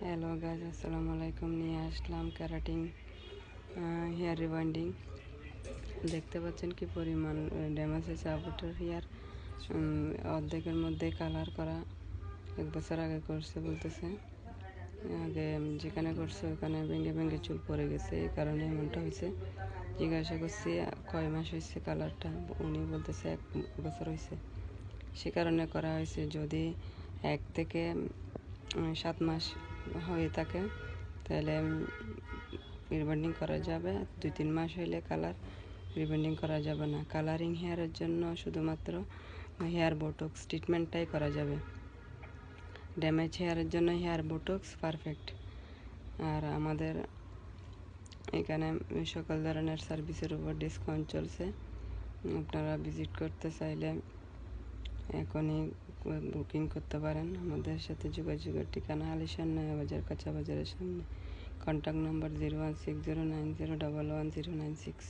Hello guys, আসসালামু আলাইকুম। নিয়ে আসলাম ক্যারাটিং হেয়ার রিবাইন্ডিং। দেখতে পাচ্ছেন কি পরিমাণ ড্যামেজ হয়েছে আপুটার হেয়ার। অর্ধেকের মধ্যে কালার করা 1 বছর আগে করছে বলতেছে। আগে যেখানে করছে ওখানে ভেঙে ভেঙে চুল পড়ে গেছে, এই কারণে এমনটা হয়েছে। জিজ্ঞাসা করছি কয় মাস হয়েছে কালারটা, উনি বলতেছে 1 বছর হয়েছে। সে কারণে করা হয়েছে। যদি 1 থেকে 7 মাস হয়ে থাকে তাহলে রিবন্ডিং করা যাবে। 2-3 মাস হইলে কালার রিবন্ডিং করা যাবে না। কালারিং হেয়ারের জন্য শুধুমাত্র হেয়ার বোটক্স ট্রিটমেন্টটাই করা যাবে। ড্যামেজ হেয়ারের জন্য হেয়ার বোটক্স পারফেক্ট। আর আমাদের এখানে সকল ধরনের সার্ভিসের উপর ডিসকাউন্ট চলছে। আপনারা ভিজিট করতে চাইলে এখনই বুকিং করতে পারেন। আমাদের সাথে যোগাযোগের ঠিকানা আলিশান নয়া বাজার, কাঁচা বাজারের সামনে। Contact number 016090111096।